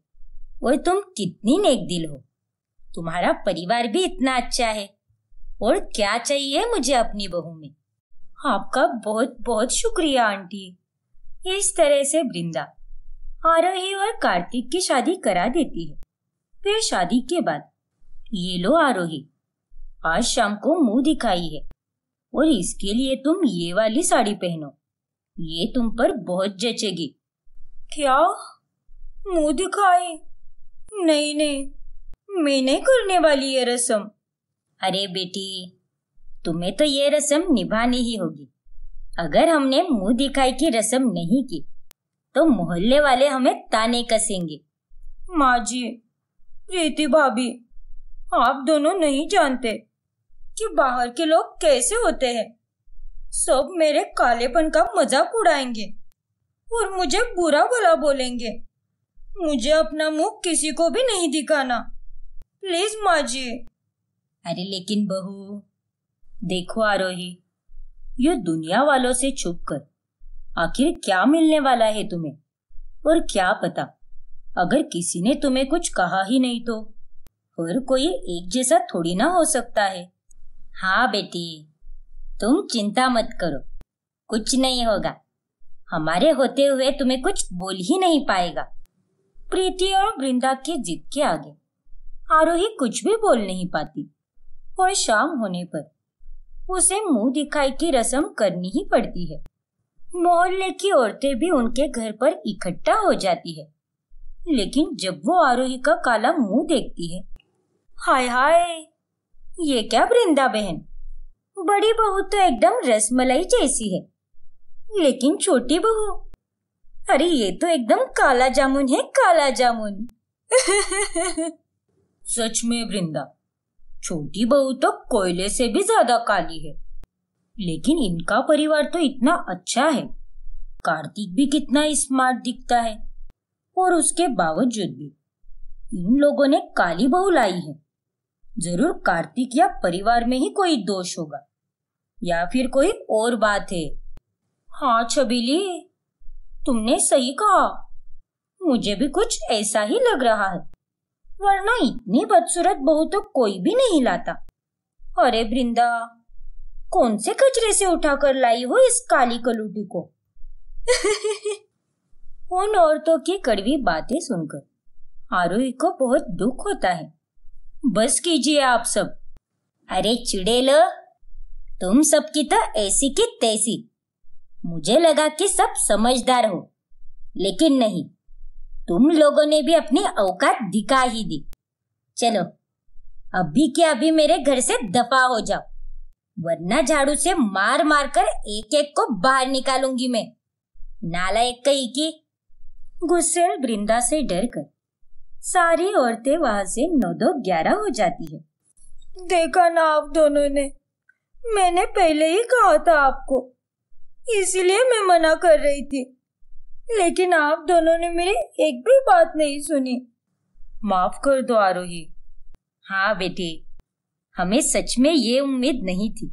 A: और तुम कितनी नेक दिल हो, तुम्हारा परिवार भी इतना अच्छा है, और क्या चाहिए मुझे अपनी बहू में। आपका बहुत बहुत शुक्रिया आंटी। इस तरह से वृंदा आरोही और कार्तिक की शादी करा देती है। फिर शादी के बाद, ये लो आरोही, आज शाम को मुंह दिखाई है और इसके लिए तुम ये वाली साड़ी पहनो, ये तुम पर बहुत जचेगी। क्या मुंह दिखाई? नहीं नहीं, मैं नहीं करने वाली ये रस्म। अरे बेटी, तुम्हें तो ये रस्म निभानी ही होगी। अगर हमने मुंह दिखाई की रस्म नहीं की तो मोहल्ले वाले हमें ताने कसेंगे। माँ जी, प्रीति भाभी, आप दोनों नहीं जानते कि बाहर के लोग कैसे होते हैं। सब मेरे कालेपन का मजाक उड़ाएंगे और मुझे बुरा भला बोलेंगे। मुझे अपना मुंह किसी को भी नहीं दिखाना, प्लीज माँ जी। अरे लेकिन बहू, देखो आरोही, ये दुनिया वालों से छुप कर आखिर क्या मिलने वाला है तुम्हें? और क्या पता, अगर किसी ने तुम्हें कुछ कहा ही नहीं तो हर कोई एक जैसा थोड़ी ना हो सकता है। हाँ बेटी, तुम चिंता मत करो, कुछ नहीं होगा। हमारे होते हुए तुम्हें कुछ बोल ही नहीं पाएगा। प्रीति और वृंदा की जिद के आगे आरोही कुछ भी बोल नहीं पाती और शाम होने पर उसे मुंह दिखाई की रस्म करनी ही पड़ती है। मोहल्ले की औरतें भी उनके घर पर इकट्ठा हो जाती है, लेकिन जब वो आरोही का काला मुंह देखती है, हाय हाय, ये क्या वृंदा बहन, बड़ी बहू तो एकदम रसमलाई जैसी है, लेकिन छोटी बहू, अरे ये तो एकदम काला जामुन है, काला जामुन। सच में वृंदा, छोटी बहू तो कोयले से भी ज्यादा काली है, लेकिन इनका परिवार तो इतना अच्छा है। कार्तिक भी कितना स्मार्ट दिखता है और उसके बावजूद भी इन लोगों ने काली बहू लाई है। जरूर कार्तिक या परिवार में ही कोई दोष होगा या फिर कोई और बात है। हाँ छबीली, तुमने सही कहा, मुझे भी कुछ ऐसा ही लग रहा है, वरना इतनी बदसूरत बहू तो कोई भी नहीं लाता। अरे वृंदा, कौन से कचरे से उठाकर लाई हो इस काली कलूटी को? उन औरतों की कड़वी बातें सुनकर आरोही को बहुत दुख होता है। बस कीजिए आप सब। अरे चुड़ैलो, तुम सबकी तो ऐसी की तैसी। मुझे लगा कि सब समझदार हो, लेकिन नहीं, तुम लोगों ने भी अपनी औकात दिखा ही दी। चलो अभी के अभी मेरे घर से दफा हो जाओ, वरना झाड़ू से मार मार कर एक एक को बाहर निकालूंगी मैं, नालायक कहीं की। गुस्सेल वृंदा से डरकर सारी औरतें वहां से 9-2-11 हो जाती है। देखा ना आप दोनों ने, मैंने पहले ही कहा था आपको, इसीलिए मैं मना कर रही थी, लेकिन आप दोनों ने मेरी एक भी बात नहीं सुनी। माफ कर दो आरोही। हाँ बेटी, हमें सच में ये उम्मीद नहीं थी,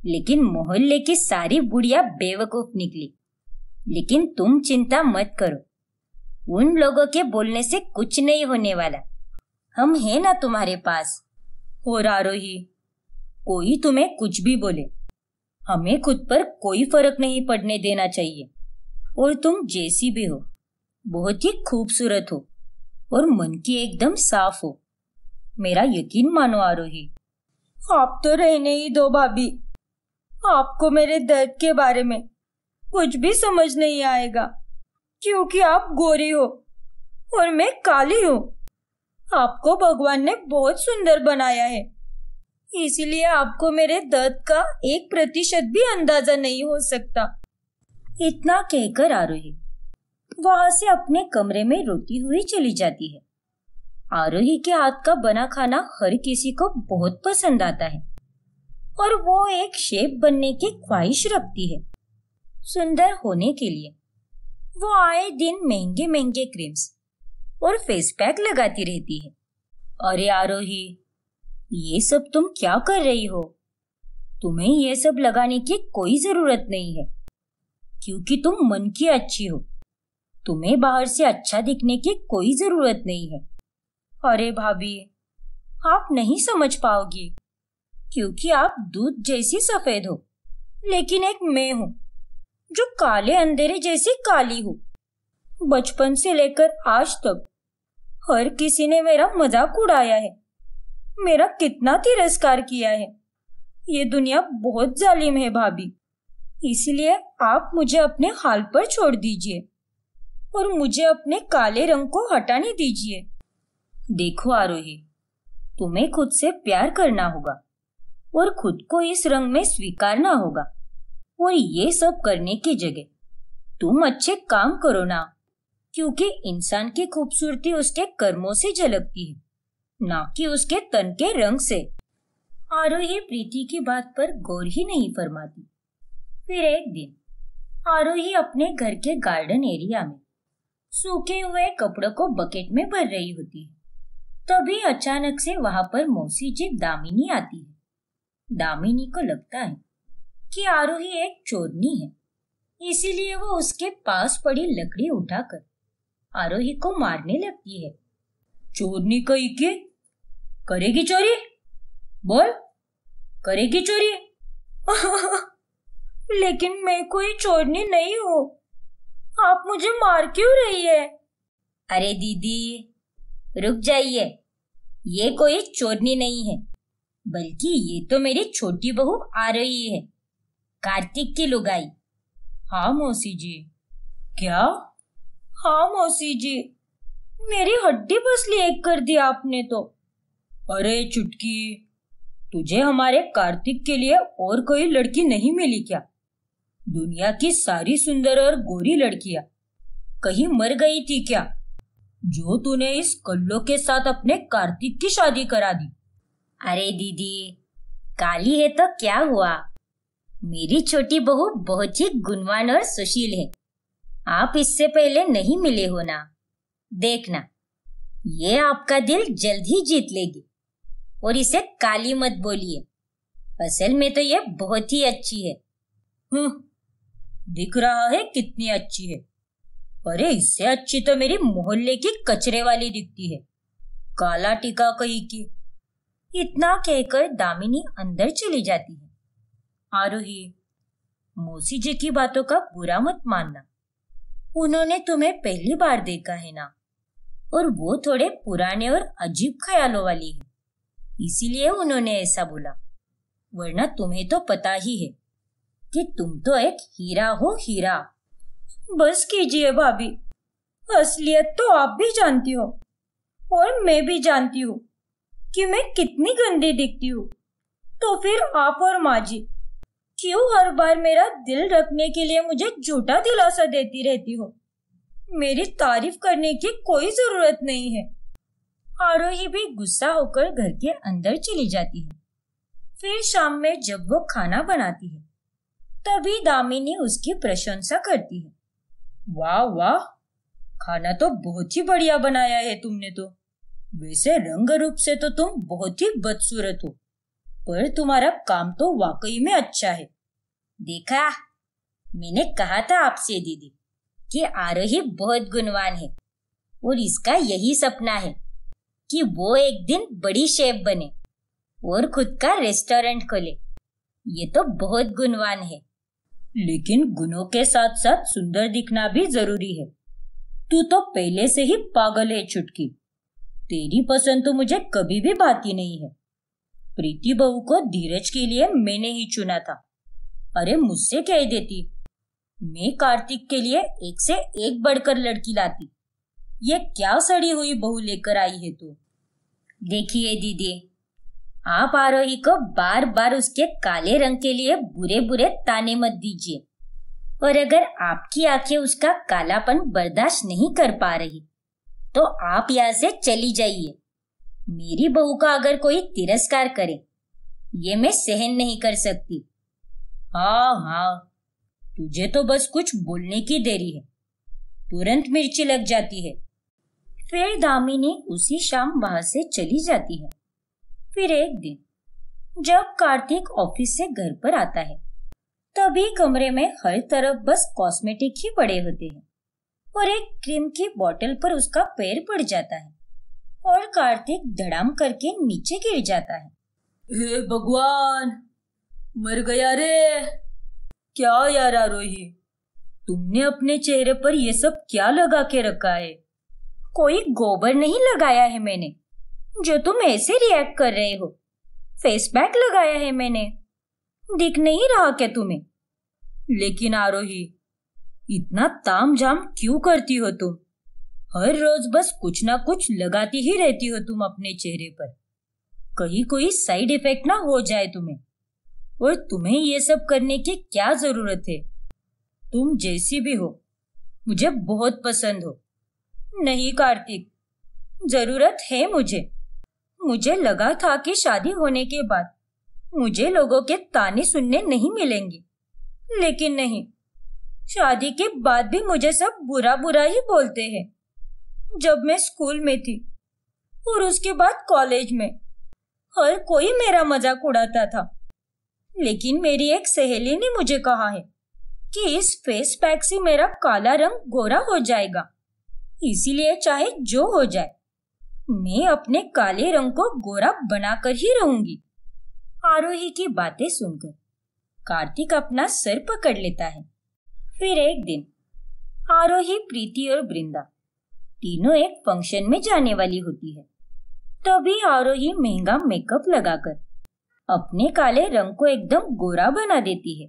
A: लेकिन मोहल्ले की सारी बुढ़िया बेवकूफ निकली। लेकिन तुम चिंता मत करो, उन लोगों के बोलने से कुछ नहीं होने वाला, हम हैं ना तुम्हारे पास। और आरोही, कोई तुम्हें कुछ भी बोले, हमें खुद पर कोई फर्क नहीं पड़ने देना चाहिए। और तुम जैसी भी हो, बहुत ही खूबसूरत हो और मन की एकदम साफ हो। मेरा यकीन मानो आरोही।
B: आप तो रहने ही दो भाभी। आपको मेरे दर्द के बारे में कुछ भी समझ नहीं आएगा, क्योंकि आप गोरी हो और मैं काली हूँ। आपको भगवान ने बहुत सुंदर बनाया है, इसीलिए आपको मेरे दर्द का 1% भी अंदाजा नहीं हो सकता।
A: इतना कहकर आरोही वहां से अपने कमरे में रोती हुई चली जाती है। आरोही के हाथ का बना खाना हर किसी को बहुत पसंद आता है और वो एक शेफ बनने की ख्वाहिश रखती है। सुंदर होने के लिए वो आए दिन महंगे महंगे क्रीम्स और फेस पैक लगाती रहती है। अरे आरोही, ये सब तुम क्या कर रही हो? तुम्हें ये सब लगाने की कोई जरूरत नहीं है, क्योंकि तुम मन की अच्छी हो। तुम्हें बाहर से अच्छा दिखने की कोई जरूरत नहीं है। अरे भाभी, आप नहीं समझ पाओगी, क्योंकि आप दूध जैसी सफेद हो, लेकिन एक मैं हूं जो काले अंधेरे जैसी काली हूं। बचपन से लेकर आज तक हर किसी ने मेरा मजाक उड़ाया है, मेरा कितना तिरस्कार किया है। ये दुनिया बहुत जालिम है भाभी, इसलिए आप मुझे अपने हाल पर छोड़ दीजिए और मुझे अपने काले रंग को हटाने दीजिए। देखो आरोही, तुम्हें खुद से प्यार करना होगा और खुद को इस रंग में स्वीकारना होगा। और ये सब करने की जगह तुम अच्छे काम करो ना, क्योंकि इंसान की खूबसूरती उसके कर्मों से झलकती है, ना कि उसके तन के रंग से। आरोही प्रीति की बात पर गौर ही नहीं फरमाती। फिर एक दिन आरोही अपने घर के गार्डन एरिया में सूखे हुए कपड़ों को बकेट में भर रही होती है। तभी अचानक से वहां पर मौसी जी दामिनी आती है। दामिनी को लगता है कि आरोही एक चोरनी है, इसीलिए वो उसके पास पड़ी लकड़ी उठाकर आरोही को मारने लगती है। चोरनी कही के करेगी चोरी? बोल, करेगी चोरी?
B: लेकिन मैं कोई चोरनी नहीं हूँ, आप मुझे मार क्यों रही है?
A: अरे दीदी, रुक जाइए, ये कोई चोरनी नहीं है, बल्कि ये तो मेरी छोटी बहू आ रही है, कार्तिक की लुगाई।
B: हाँ मौसी जी। क्या? हाँ मौसी जी, मेरी हड्डी पसली एक कर दी आपने तो। अरे चुटकी, तुझे हमारे कार्तिक के लिए और कोई लड़की नहीं मिली क्या? दुनिया की सारी सुंदर और गोरी लड़कियां कहीं मर गई थी क्या, जो तूने इस कल्लो के साथ अपने कार्तिक की शादी करा दी?
A: अरे दीदी, काली है तो क्या हुआ, मेरी छोटी बहू बहुत ही गुणवान और सुशील है। आप इससे पहले नहीं मिले हो ना, देखना ये आपका दिल जल्द ही जीत लेगी। और इसे काली मत बोलिए, असल में तो ये बहुत ही अच्छी है।
B: दिख रहा है कितनी अच्छी है। अरे इससे अच्छी तो मेरी मोहल्ले की कचरे वाली दिखती है, काला टीका कही की।
A: इतना कहकर दामिनी अंदर चली जाती है। आरोही, मौसी जी की बातों का बुरा मत मानना, उन्होंने तुम्हें पहली बार देखा है ना, और वो थोड़े पुराने और अजीब ख्यालों वाली है, इसीलिए उन्होंने ऐसा बोला। वरना तुम्हें तो पता ही है कि तुम तो एक हीरा हो, हीरा।
B: बस कीजिए भाभी, असलियत तो आप भी जानती हो और मैं भी जानती हूँ कि मैं कितनी गंदी दिखती हूँ। तो फिर आप और माँ जी क्यों हर बार मेरा दिल रखने के लिए मुझे झूठा दिलासा देती रहती हो? मेरी तारीफ करने की कोई जरूरत नहीं है।
A: आरोही भी गुस्सा होकर घर के अंदर चली जाती है। फिर शाम में जब वो खाना बनाती है, तभी दामिनी उसकी प्रशंसा करती है।
B: वाह वाह, खाना तो बहुत ही बढ़िया बनाया है तुमने तो। वैसे रंग रूप से तो तुम बहुत ही बदसूरत हो, पर तुम्हारा काम तो वाकई में अच्छा है।
A: देखा, मैंने कहा था आपसे दीदी कि आरोही बहुत गुणवान है और इसका यही सपना है कि वो एक दिन बड़ी शेफ बने और खुद का रेस्टोरेंट खोले। ये तो बहुत गुणवान है।
B: लेकिन गुणों के साथ साथ सुंदर दिखना भी जरूरी है। तू तो पहले से ही पागल है चुटकी। तेरी पसंद तो मुझे कभी भी भाती नहीं है। प्रीति बहू को धीरज के लिए मैंने ही चुना था। अरे मुझसे कह देती, मैं कार्तिक के लिए एक से एक बढ़कर लड़की लाती। ये क्या सड़ी हुई बहू लेकर आई है तू।
A: देखिए दीदी, आप आरोही को बार बार उसके काले रंग के लिए बुरे बुरे ताने मत दीजिए। और अगर आपकी आंखें उसका कालापन बर्दाश्त नहीं कर पा रही तो आप यहाँ से चली जाइए। मेरी बहू का अगर कोई तिरस्कार करे, ये मैं सहन नहीं कर सकती।
B: हाँ हाँ, तुझे तो बस कुछ बोलने की देरी है, तुरंत मिर्ची लग जाती है।
A: फिर दामिनी उसी शाम वहां से चली जाती है। फिर एक दिन जब कार्तिक ऑफिस से घर पर आता है, तभी कमरे में हर तरफ बस कॉस्मेटिक ही पड़े होते हैं और एक क्रीम की बोतल पर उसका पैर पड़ जाता है और कार्तिक धड़ाम करके नीचे गिर जाता है।
B: हे भगवान, मर गया रे। क्या यार आरोही, तुमने अपने चेहरे पर ये सब क्या लगा के रखा है।
A: कोई गोबर नहीं लगाया है मैंने, जो तुम ऐसे रिएक्ट कर रहे हो। फेस पैक लगाया है मैंने, दिख नहीं रहा क्या तुम्हें।
B: लेकिन आरोही, इतना तामझाम क्यों करती हो तुम। हर रोज बस कुछ ना कुछ लगाती ही रहती हो तुम अपने चेहरे पर। कहीं कोई साइड इफेक्ट ना हो जाए तुम्हें। और तुम्हें ये सब करने की क्या जरूरत है। तुम जैसी भी हो मुझे बहुत पसंद हो।
A: नहीं कार्तिक, जरूरत है मुझे। मुझे लगा था कि शादी होने के बाद मुझे लोगों के ताने सुनने नहीं मिलेंगे, लेकिन नहीं, शादी के बाद भी मुझे सब बुरा बुरा ही बोलते हैं। जब मैं स्कूल में थी और उसके बाद कॉलेज में हर कोई मेरा मजाक उड़ाता था। लेकिन मेरी एक सहेली ने मुझे कहा है कि इस फेस पैक से मेरा काला रंग गोरा हो जाएगा, इसीलिए चाहे जो हो जाए मैं अपने काले रंग को गोरा बनाकर ही रहूंगी। आरोही की बातें सुनकर कार्तिक अपना सर पकड़ लेता है। फिर एक दिन आरोही, प्रीति और वृंदा तीनों एक फंक्शन में जाने वाली होती है। तभी आरोही महंगा मेकअप लगाकर अपने काले रंग को एकदम गोरा बना देती है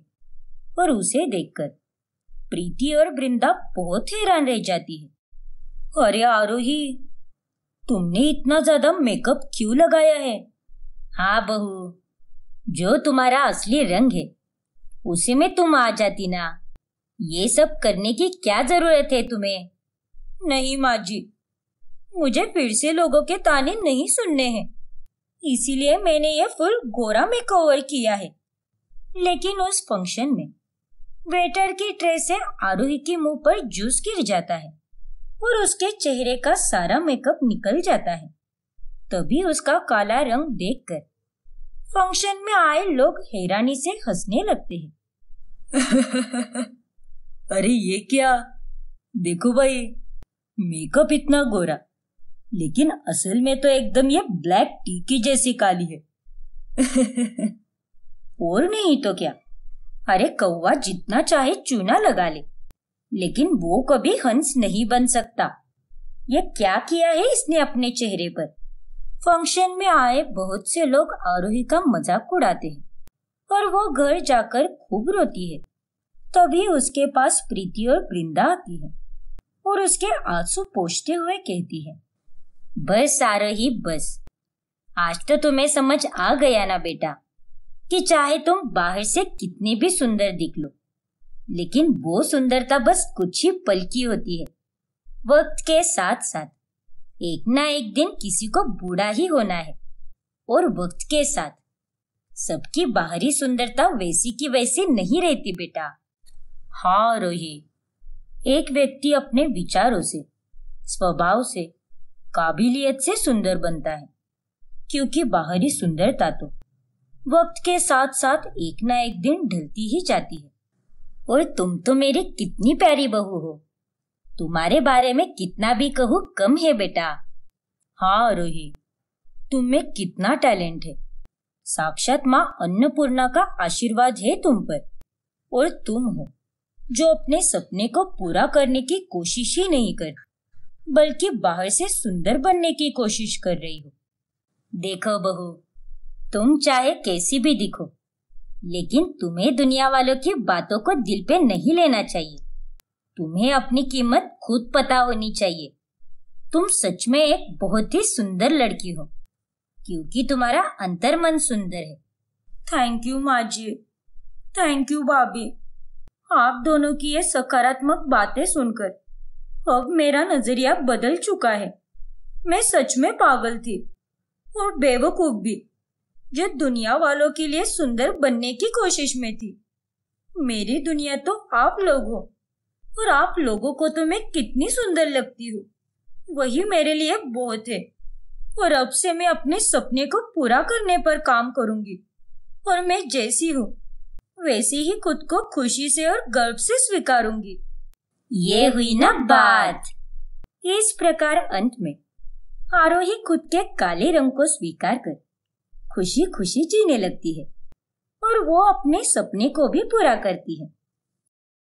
A: और उसे देखकर प्रीति और वृंदा बहुत हैरान रह जाती है। अरे आरोही, तुमने इतना ज्यादा मेकअप क्यों लगाया है।
B: हाँ बहू, जो तुम्हारा असली रंग है उसी में तुम आ जाती ना। ये सब करने की क्या जरूरत है तुम्हें।
A: नहीं माँ जी, मुझे फिर से लोगों के ताने नहीं सुनने हैं, इसीलिए मैंने ये फुल गोरा मेकओवर किया है। लेकिन उस फंक्शन में वेटर की ट्रे से आरोही के मुंह पर जूस गिर जाता है और उसके चेहरे का सारा मेकअप निकल जाता है। तभी उसका काला रंग देखकर फंक्शन में आए लोग हैरानी से हंसने लगते हैं।
B: अरे ये क्या, देखो भाई, मेकअप इतना गोरा, लेकिन असल में तो एकदम ये ब्लैक टी की जैसी काली है।
A: और नहीं तो क्या। अरे कौवा जितना चाहे चूना लगा ले, लेकिन वो कभी हंस नहीं बन सकता। ये क्या किया है इसने अपने चेहरे पर। फंक्शन में आए बहुत से लोग आरोही का मजाक उड़ाते हैं और वो घर जाकर खूब रोती है। तभी उसके पास प्रीति और वृंदा आती है और उसके आंसू पोंछते हुए कहती है,
B: बस आरोही बस, आज तो तुम्हें समझ आ गया ना बेटा कि चाहे तुम बाहर से कितनी भी सुंदर दिख लो, लेकिन वो सुंदरता बस कुछ ही पल की होती है। वक्त के साथ साथ एक ना एक दिन किसी को बूढ़ा ही होना है और वक्त के साथ सबकी बाहरी सुंदरता वैसी की वैसी नहीं रहती बेटा।
A: हाँ रोही, एक व्यक्ति अपने विचारों से, स्वभाव से, काबिलियत से सुंदर बनता है, क्योंकि बाहरी सुंदरता तो वक्त के साथ साथ एक ना एक दिन ढलती ही जाती है।
B: और तुम तो मेरी कितनी प्यारी बहू हो, तुम्हारे बारे में कितना भी कहूँ कम है बेटा।
A: हाँ रोही, तुम में कितना टैलेंट है, साक्षात माँ अन्नपूर्णा का आशीर्वाद है तुम पर। और तुम हो जो अपने सपने को पूरा करने की कोशिश ही नहीं कर, बल्कि बाहर से सुंदर बनने की कोशिश कर रही हो। देखो बहू, तुम चाहे कैसी भी दिखो, लेकिन तुम्हें दुनिया वालों की बातों को दिल पे नहीं लेना चाहिए। तुम्हें अपनी कीमत खुद पता होनी चाहिए। तुम सच में एक बहुत ही सुंदर लड़की हो, क्योंकि तुम्हारा अंतर्मन सुंदर है।
B: थैंक यू माँ जी, थैंक यू भाभी। आप दोनों की ये सकारात्मक बातें सुनकर अब मेरा नजरिया बदल चुका है। मैं सच में पागल थी और बेवकूफ भी, जो दुनिया वालों के लिए सुंदर बनने की कोशिश में थी। मेरी दुनिया तो आप लोग हो, और आप लोगों को तो मैं कितनी सुंदर लगती हूँ, वही मेरे लिए बहुत है। और अब से मैं अपने सपने को पूरा करने पर काम करूंगी, और मैं जैसी हूँ वैसी ही खुद को खुशी से और गर्व से स्वीकारूंगी।
A: ये हुई ना बात। इस प्रकार अंत में आरोही खुद के काले रंग को स्वीकार कर खुशी खुशी जीने लगती है, और वो अपने सपने को भी पूरा करती है।